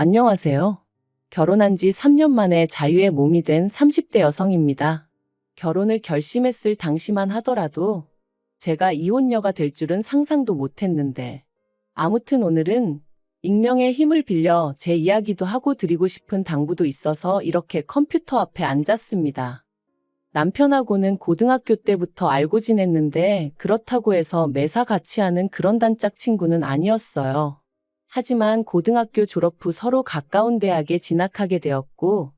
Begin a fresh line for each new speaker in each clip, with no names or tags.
안녕하세요. 결혼한 지 3년 만에 자유의 몸이 된 30대 여성입니다. 결혼을 결심했을 당시만 하더라도 제가 이혼녀가 될 줄은 상상도 못했는데, 아무튼 오늘은 익명의 힘을 빌려 제 이야기도 하고 드리고 싶은 당부도 있어서 이렇게 컴퓨터 앞에 앉았습니다. 남편하고는 고등학교 때부터 알고 지냈는데 그렇다고 해서 매사 같이 하는 그런 단짝 친구는 아니었어요. 하지만 고등학교 졸업 후 서로 가까운 대학에 진학하게 되었고,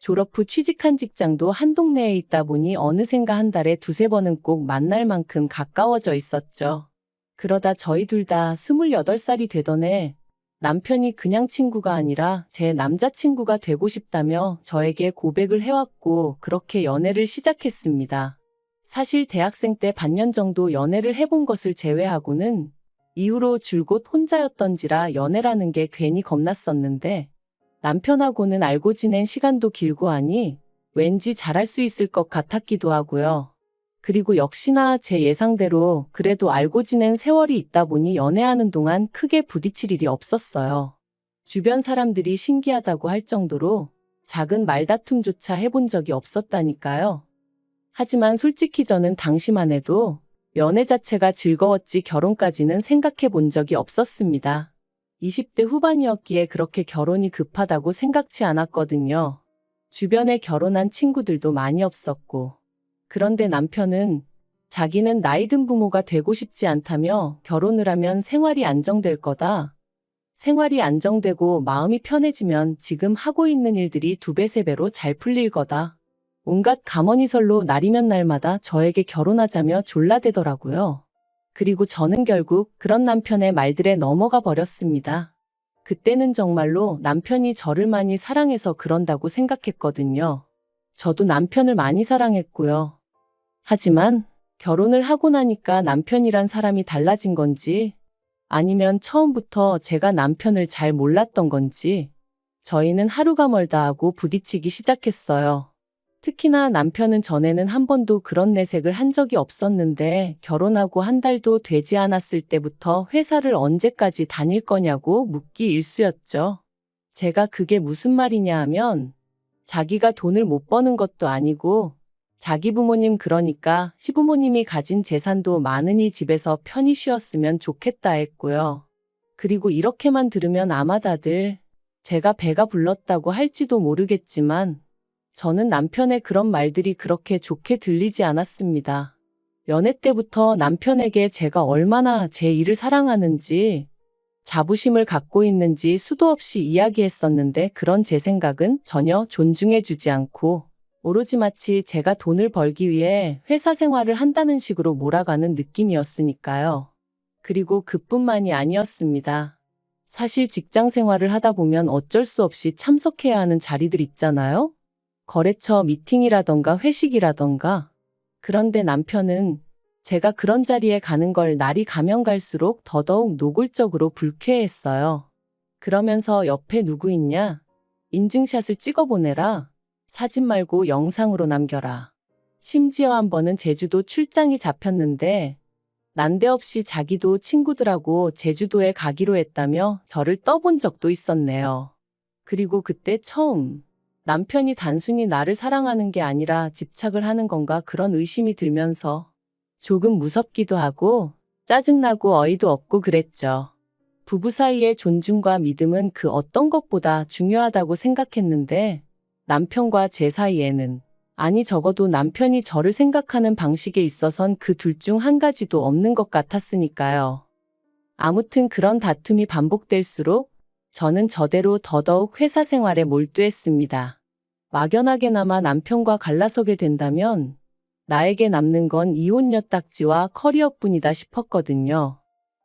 졸업 후 취직한 직장도 한 동네에 있다 보니 어느샌가 한 달에 두세 번은 꼭 만날 만큼 가까워져 있었죠. 그러다 저희 둘 다 28살이 되던 해 남편이 그냥 친구가 아니라 제 남자친구가 되고 싶다며 저에게 고백을 해왔고 그렇게 연애를 시작했습니다. 사실 대학생 때 반년 정도 연애를 해본 것을 제외하고는 이후로 줄곧 혼자였던지라 연애라는 게 괜히 겁났었는데, 남편하고는 알고 지낸 시간도 길고 하니 왠지 잘할 수 있을 것 같았기도 하고요. 그리고 역시나 제 예상대로 그래도 알고 지낸 세월이 있다 보니 연애하는 동안 크게 부딪힐 일이 없었어요. 주변 사람들이 신기하다고 할 정도로 작은 말다툼조차 해본 적이 없었다니까요. 하지만 솔직히 저는 당시만 해도 연애 자체가 즐거웠지 결혼까지는 생각해 본 적이 없었습니다. 20대 후반이었기에 그렇게 결혼이 급하다고 생각치 않았거든요. 주변에 결혼한 친구들도 많이 없었고. 그런데 남편은 자기는 나이 든 부모가 되고 싶지 않다며 결혼을 하면 생활이 안정될 거다. 생활이 안정되고 마음이 편해지면 지금 하고 있는 일들이 2배, 3배로 잘 풀릴 거다. 온갖 감언이설로 날이면 날마다 저에게 결혼하자며 졸라대더라고요. 그리고 저는 결국 그런 남편의 말들에 넘어가 버렸습니다. 그때는 정말로 남편이 저를 많이 사랑해서 그런다고 생각했거든요. 저도 남편을 많이 사랑했고요. 하지만 결혼을 하고 나니까 남편이란 사람이 달라진 건지, 아니면 처음부터 제가 남편을 잘 몰랐던 건지, 저희는 하루가 멀다 하고 부딪히기 시작했어요. 특히나 남편은 전에는 한 번도 그런 내색을 한 적이 없었는데 결혼하고 한 달도 되지 않았을 때부터 회사를 언제까지 다닐 거냐고 묻기 일쑤였죠. 제가 그게 무슨 말이냐 하면 자기가 돈을 못 버는 것도 아니고 자기 부모님, 그러니까 시부모님이 가진 재산도 많으니 집에서 편히 쉬었으면 좋겠다 했고요. 그리고 이렇게만 들으면 아마 다들 제가 배가 불렀다고 할지도 모르겠지만 저는 남편의 그런 말들이 그렇게 좋게 들리지 않았습니다. 연애 때부터 남편에게 제가 얼마나 제 일을 사랑하는지, 자부심을 갖고 있는지 수도 없이 이야기했었는데 그런 제 생각은 전혀 존중해주지 않고 오로지 마치 제가 돈을 벌기 위해 회사 생활을 한다는 식으로 몰아가는 느낌이었으니까요. 그리고 그뿐만이 아니었습니다. 사실 직장 생활을 하다 보면 어쩔 수 없이 참석해야 하는 자리들 있잖아요. 거래처 미팅이라던가 회식이라던가. 그런데 남편은 제가 그런 자리에 가는 걸 날이 가면 갈수록 더더욱 노골적으로 불쾌해했어요. 그러면서 옆에 누구 있냐? 인증샷을 찍어보내라. 사진 말고 영상으로 남겨라. 심지어 한 번은 제주도 출장이 잡혔는데 난데없이 자기도 친구들하고 제주도에 가기로 했다며 저를 떠본 적도 있었네요. 그리고 그때 처음 남편이 단순히 나를 사랑하는 게 아니라 집착을 하는 건가 그런 의심이 들면서 조금 무섭기도 하고 짜증나고 어이도 없고 그랬죠. 부부 사이의 존중과 믿음은 그 어떤 것보다 중요하다고 생각했는데 남편과 제 사이에는, 아니 적어도 남편이 저를 생각하는 방식에 있어선 그 둘 중 한 가지도 없는 것 같았으니까요. 아무튼 그런 다툼이 반복될수록 저는 저대로 더더욱 회사 생활에 몰두했습니다. 막연하게나마 남편과 갈라서게 된다면 나에게 남는 건 이혼녀 딱지와 커리어뿐이다 싶었거든요.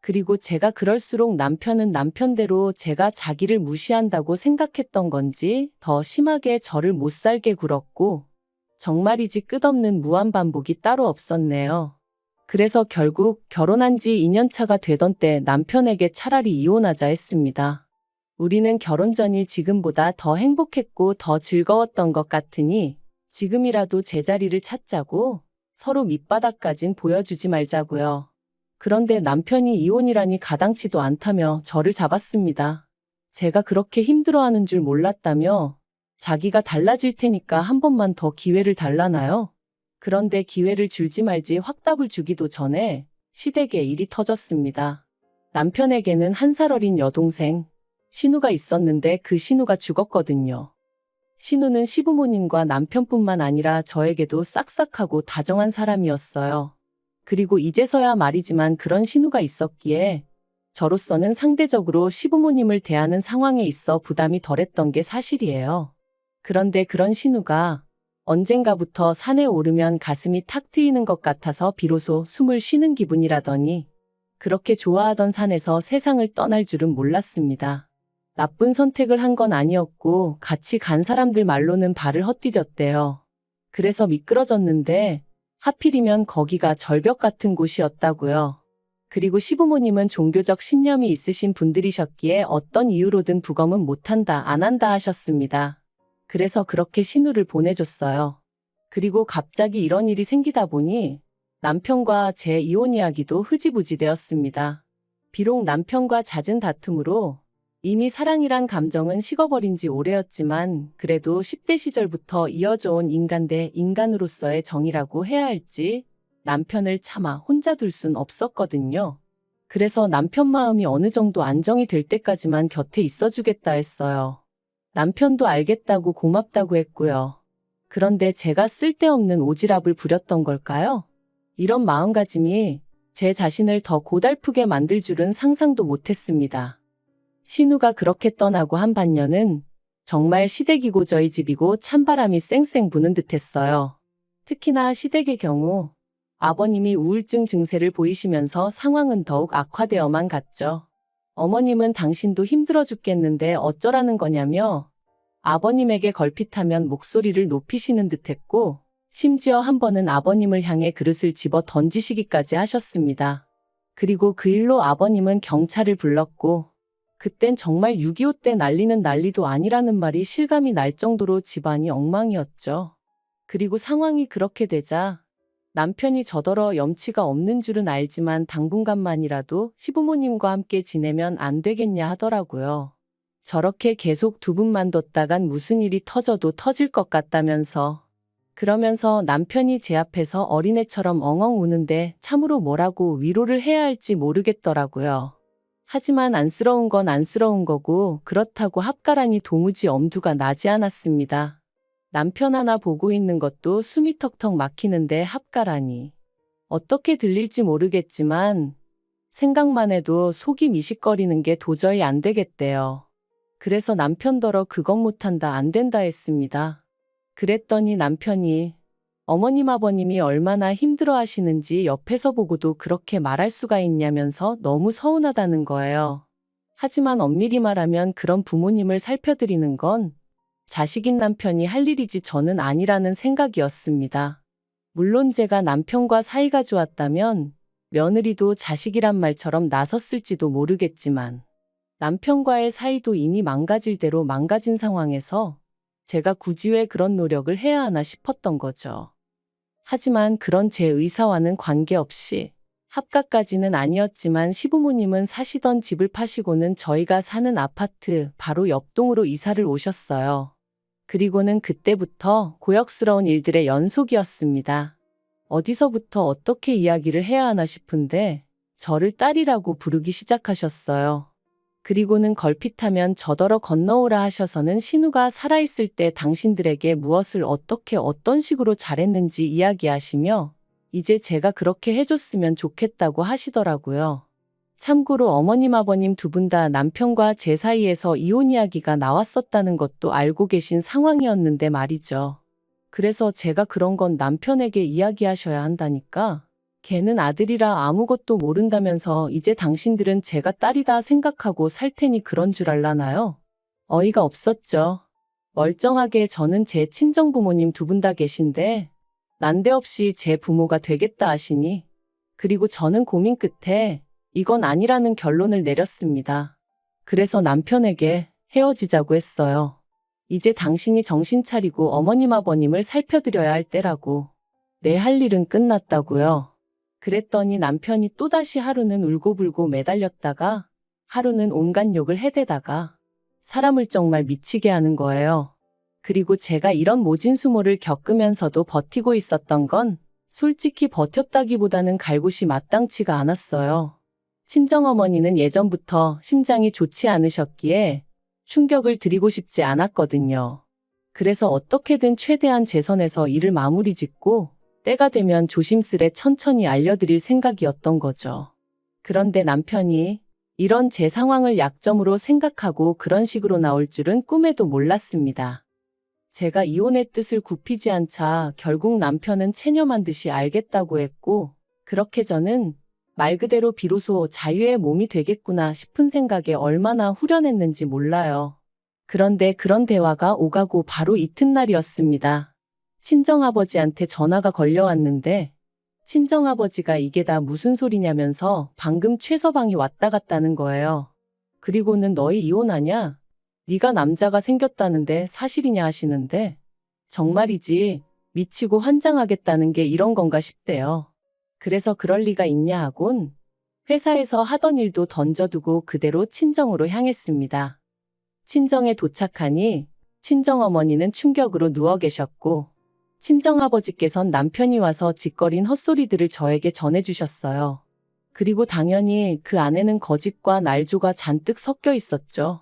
그리고 제가 그럴수록 남편은 남편대로 제가 자기를 무시한다고 생각했던 건지 더 심하게 저를 못살게 굴었고, 정말이지 끝없는 무한반복이 따로 없었네요. 그래서 결국 결혼한 지 2년 차가 되던 때 남편에게 차라리 이혼하자 했습니다. 우리는 결혼 전이 지금보다 더 행복했고 더 즐거웠던 것 같으니 지금이라도 제자리를 찾자고, 서로 밑바닥까진 보여주지 말자고요. 그런데 남편이 이혼이라니 가당치도 않다며 저를 잡았습니다. 제가 그렇게 힘들어하는 줄 몰랐다며 자기가 달라질 테니까 한 번만 더 기회를 달라나요? 그런데 기회를 줄지 말지 확답을 주기도 전에 시댁에 일이 터졌습니다. 남편에게는 1살 어린 여동생, 신우가 있었는데 그 신우가 죽었거든요. 신우는 시부모님과 남편뿐만 아니라 저에게도 싹싹하고 다정한 사람이었어요. 그리고 이제서야 말이지만 그런 신우가 있었기에 저로서는 상대적으로 시부모님을 대하는 상황에 있어 부담이 덜했던 게 사실이에요. 그런데 그런 신우가 언젠가부터 산에 오르면 가슴이 탁 트이는 것 같아서 비로소 숨을 쉬는 기분이라더니 그렇게 좋아하던 산에서 세상을 떠날 줄은 몰랐습니다. 나쁜 선택을 한 건 아니었고 같이 간 사람들 말로는 발을 헛디뎠대요. 그래서 미끄러졌는데 하필이면 거기가 절벽 같은 곳이었다고요. 그리고 시부모님은 종교적 신념이 있으신 분들이셨기에 어떤 이유로든 부검은 못한다, 안 한다 하셨습니다. 그래서 그렇게 신우를 보내줬어요. 그리고 갑자기 이런 일이 생기다 보니 남편과 제 이혼 이야기도 흐지부지 되었습니다. 비록 남편과 잦은 다툼으로 이미 사랑이란 감정은 식어버린 지 오래였지만 그래도 10대 시절부터 이어져 온 인간 대 인간으로서의 정이라고 해야 할지 남편을 차마 혼자 둘 순 없었거든요. 그래서 남편 마음이 어느 정도 안정이 될 때까지만 곁에 있어주겠다 했어요. 남편도 알겠다고 고맙다고 했고요. 그런데 제가 쓸데없는 오지랖을 부렸던 걸까요? 이런 마음가짐이 제 자신을 더 고달프게 만들 줄은 상상도 못했습니다. 신우가 그렇게 떠나고 한 반년은 정말 시댁이고 저희 집이고 찬바람이 쌩쌩 부는 듯했어요. 특히나 시댁의 경우 아버님이 우울증 증세를 보이시면서 상황은 더욱 악화되어만 갔죠. 어머님은 당신도 힘들어 죽겠는데 어쩌라는 거냐며 아버님에게 걸핏하면 목소리를 높이시는 듯했고 심지어 한 번은 아버님을 향해 그릇을 집어 던지시기까지 하셨습니다. 그리고 그 일로 아버님은 경찰을 불렀고 그땐 정말 6.25 때 난리는 난리도 아니라는 말이 실감이 날 정도로 집안이 엉망이었죠. 그리고 상황이 그렇게 되자 남편이 저더러 염치가 없는 줄은 알지만 당분간만이라도 시부모님과 함께 지내면 안 되겠냐 하더라고요. 저렇게 계속 두 분만 뒀다간 무슨 일이 터져도 터질 것 같다면서. 그러면서 남편이 제 앞에서 어린애처럼 엉엉 우는데 참으로 뭐라고 위로를 해야 할지 모르겠더라고요. 하지만 안쓰러운 건 안쓰러운 거고 그렇다고 합가라니 도무지 엄두가 나지 않았습니다. 남편 하나 보고 있는 것도 숨이 턱턱 막히는데 합가라니. 어떻게 들릴지 모르겠지만 생각만 해도 속이 미식거리는 게 도저히 안 되겠대요. 그래서 남편더러 그것 못한다 안 된다 했습니다. 그랬더니 남편이 어머님 아버님이 얼마나 힘들어 하시는지 옆에서 보고도 그렇게 말할 수가 있냐면서 너무 서운하다는 거예요. 하지만 엄밀히 말하면 그런 부모님을 살펴드리는 건 자식인 남편이 할 일이지 저는 아니라는 생각이었습니다. 물론 제가 남편과 사이가 좋았다면 며느리도 자식이란 말처럼 나섰을지도 모르겠지만 남편과의 사이도 이미 망가질 대로 망가진 상황에서 제가 굳이 왜 그런 노력을 해야 하나 싶었던 거죠. 하지만 그런 제 의사와는 관계없이 합가까지는 아니었지만 시부모님은 사시던 집을 파시고는 저희가 사는 아파트 바로 옆동으로 이사를 오셨어요. 그리고는 그때부터 고역스러운 일들의 연속이었습니다. 어디서부터 어떻게 이야기를 해야 하나 싶은데 저를 딸이라고 부르기 시작하셨어요. 그리고는 걸핏하면 저더러 건너오라 하셔서는 신우가 살아있을 때 당신들에게 무엇을 어떻게 어떤 식으로 잘했는지 이야기하시며 이제 제가 그렇게 해줬으면 좋겠다고 하시더라고요. 참고로 어머님 아버님 두 분 다 남편과 제 사이에서 이혼 이야기가 나왔었다는 것도 알고 계신 상황이었는데 말이죠. 그래서 제가 그런 건 남편에게 이야기하셔야 한다니까. 걔는 아들이라 아무것도 모른다면서 이제 당신들은 제가 딸이다 생각하고 살 테니 그런 줄 알라나요? 어이가 없었죠. 멀쩡하게 저는 제 친정부모님 두 분 다 계신데 난데없이 제 부모가 되겠다 하시니 그리고 저는 고민 끝에 이건 아니라는 결론을 내렸습니다. 그래서 남편에게 헤어지자고 했어요. 이제 당신이 정신 차리고 어머님 아버님을 살펴드려야 할 때라고. 내 할 일은 끝났다고요. 그랬더니 남편이 또다시 하루는 울고불고 매달렸다가 하루는 온갖 욕을 해대다가 사람을 정말 미치게 하는 거예요. 그리고 제가 이런 모진수모를 겪으면서도 버티고 있었던 건 솔직히 버텼다기보다는 갈 곳이 마땅치가 않았어요. 친정어머니는 예전부터 심장이 좋지 않으셨기에 충격을 드리고 싶지 않았거든요. 그래서 어떻게든 최대한 제 선에서 일을 마무리 짓고 때가 되면 조심스레 천천히 알려드릴 생각이었던 거죠. 그런데 남편이 이런 제 상황을 약점으로 생각하고 그런 식으로 나올 줄은 꿈에도 몰랐습니다. 제가 이혼의 뜻을 굽히지 않자 결국 남편은 체념한 듯이 알겠다고 했고, 그렇게 저는 말 그대로 비로소 자유의 몸이 되겠구나 싶은 생각에 얼마나 후련했는지 몰라요. 그런데 그런 대화가 오가고 바로 이튿날이었습니다. 친정아버지한테 전화가 걸려왔는데 친정아버지가 이게 다 무슨 소리냐면서 방금 최서방이 왔다 갔다는 거예요. 그리고는 너희 이혼하냐? 네가 남자가 생겼다는데 사실이냐 하시는데 정말이지 미치고 환장하겠다는 게 이런 건가 싶대요. 그래서 그럴 리가 있냐 하곤 회사에서 하던 일도 던져두고 그대로 친정으로 향했습니다. 친정에 도착하니 친정어머니는 충격으로 누워 계셨고 친정아버지께선 남편이 와서 짓거린 헛소리들을 저에게 전해주셨어요. 그리고 당연히 그 안에는 거짓과 날조가 잔뜩 섞여 있었죠.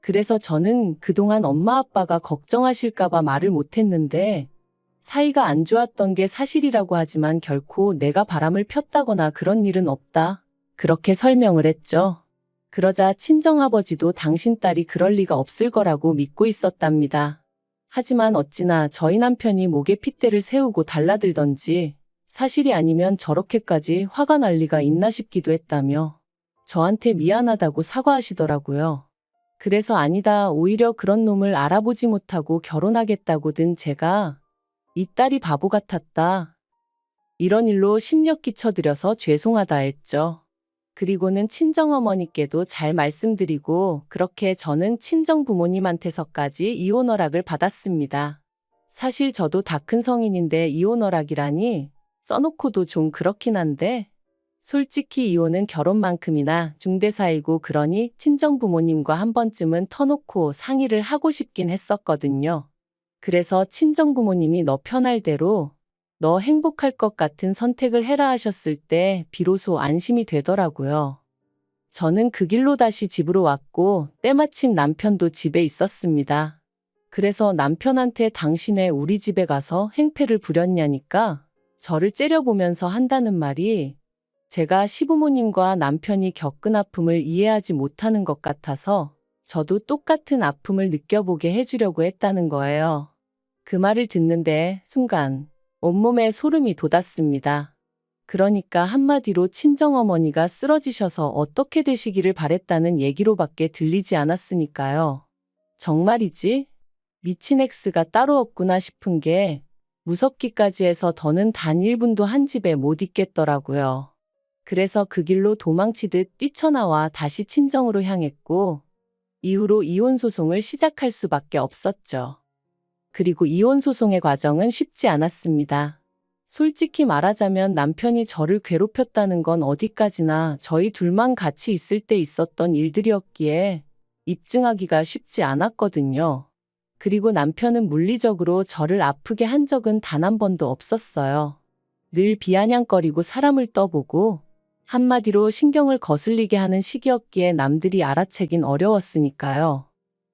그래서 저는 그동안 엄마 아빠가 걱정하실까봐 말을 못했는데 사이가 안 좋았던 게 사실이라고 하지만 결코 내가 바람을 폈다거나 그런 일은 없다. 그렇게 설명을 했죠. 그러자 친정아버지도 당신 딸이 그럴 리가 없을 거라고 믿고 있었답니다. 하지만 어찌나 저희 남편이 목에 핏대를 세우고 달라들던지 사실이 아니면 저렇게까지 화가 날 리가 있나 싶기도 했다며 저한테 미안하다고 사과하시더라고요. 그래서 아니다, 오히려 그런 놈을 알아보지 못하고 결혼하겠다고든 제가 이 딸이 바보 같았다. 이런 일로 심력 끼쳐드려서 죄송하다 했죠. 그리고는 친정어머니께도 잘 말씀드리고 그렇게 저는 친정부모님한테서까지 이혼 허락을 받았습니다. 사실 저도 다 큰 성인인데 이혼 허락이라니 써놓고도 좀 그렇긴 한데 솔직히 이혼은 결혼만큼이나 중대사이고 그러니 친정부모님과 한 번쯤은 터놓고 상의를 하고 싶긴 했었거든요. 그래서 친정부모님이 너 편할 대로 너 행복할 것 같은 선택을 해라 하셨을 때 비로소 안심이 되더라고요. 저는 그 길로 다시 집으로 왔고 때마침 남편도 집에 있었습니다. 그래서 남편한테 당신의 우리 집에 가서 행패를 부렸냐니까 저를 째려보면서 한다는 말이 제가 시부모님과 남편이 겪은 아픔을 이해하지 못하는 것 같아서 저도 똑같은 아픔을 느껴보게 해주려고 했다는 거예요. 그 말을 듣는데 순간 온몸에 소름이 돋았습니다. 그러니까 한마디로 친정어머니가 쓰러지셔서 어떻게 되시기를 바랬다는 얘기로밖에 들리지 않았으니까요. 정말이지? 미친 X가 따로 없구나 싶은 게 무섭기까지 해서 더는 단 1분도 한 집에 못 있겠더라고요. 그래서 그 길로 도망치듯 뛰쳐나와 다시 친정으로 향했고 이후로 이혼 소송을 시작할 수밖에 없었죠. 그리고 이혼 소송의 과정은 쉽지 않았습니다. 솔직히 말하자면 남편이 저를 괴롭혔다는 건 어디까지나 저희 둘만 같이 있을 때 있었던 일들이었기에 입증하기가 쉽지 않았거든요. 그리고 남편은 물리적으로 저를 아프게 한 적은 단 한 번도 없었어요. 늘 비아냥거리고 사람을 떠보고 한마디로 신경을 거슬리게 하는 시기였기에 남들이 알아채긴 어려웠으니까요.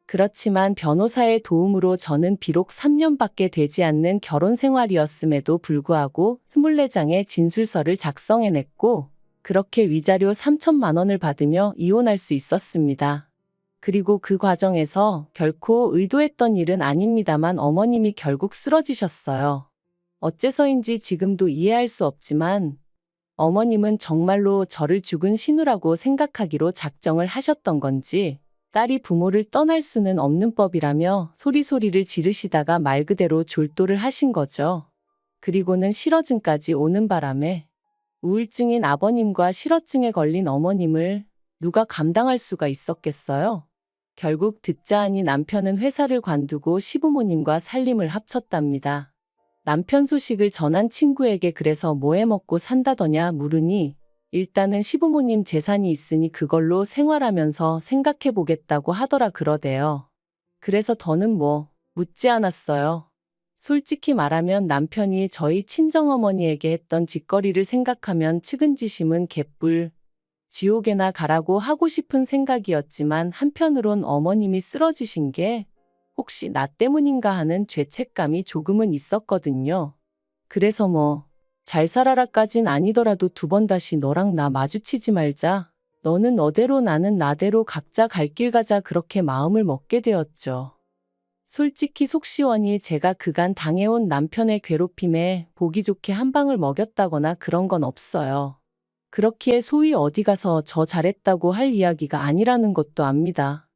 그렇지만 변호사의 도움으로 저는 비록 3년밖에 되지 않는 결혼 생활이었음에도 불구하고 24장의 진술서를 작성해냈고 그렇게 위자료 3천만 원을 받으며 이혼할 수 있었습니다. 그리고 그 과정에서 결코 의도했던 일은 아닙니다만 어머님이 결국 쓰러지셨어요. 어째서인지 지금도 이해할 수 없지만 어머님은 정말로 저를 죽은 신우라고 생각하기로 작정을 하셨던 건지 딸이 부모를 떠날 수는 없는 법이라며 소리소리를 지르시다가 말 그대로 졸도를 하신 거죠. 그리고는 실어증까지 오는 바람에 우울증인 아버님과 실어증에 걸린 어머님을 누가 감당할 수가 있었겠어요? 결국 듣자 하니 남편은 회사를 관두고 시부모님과 살림을 합쳤답니다. 남편 소식을 전한 친구에게 그래서 뭐 해 먹고 산다더냐 물으니 일단은 시부모님 재산이 있으니 그걸로 생활하면서 생각해 보겠다고 하더라 그러대요. 그래서 더는 묻지 않았어요. 솔직히 말하면 남편이 저희 친정어머니에게 했던 짓거리를 생각하면 측은지심은 개뿔, 지옥에나 가라고 하고 싶은 생각이었지만 한편으론 어머님이 쓰러지신 게 혹시 나 때문인가 하는 죄책감이 조금은 있었거든요. 그래서 잘 살아라까진 아니더라도 두 번 다시 너랑 나 마주치지 말자. 너는 너대로 나는 나대로 각자 갈 길 가자 그렇게 마음을 먹게 되었죠. 솔직히 속 시원히 제가 그간 당해온 남편의 괴롭힘에 보기 좋게 한 방을 먹였다거나 그런 건 없어요. 그렇기에 소위 어디 가서 저 잘했다고 할 이야기가 아니라는 것도 압니다.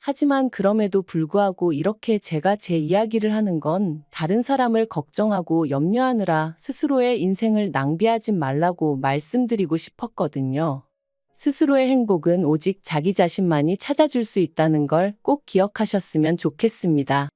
하지만 그럼에도 불구하고 이렇게 제가 제 이야기를 하는 건 다른 사람을 걱정하고 염려하느라 스스로의 인생을 낭비하지 말라고 말씀드리고 싶었거든요. 스스로의 행복은 오직 자기 자신만이 찾아줄 수 있다는 걸 꼭 기억하셨으면 좋겠습니다.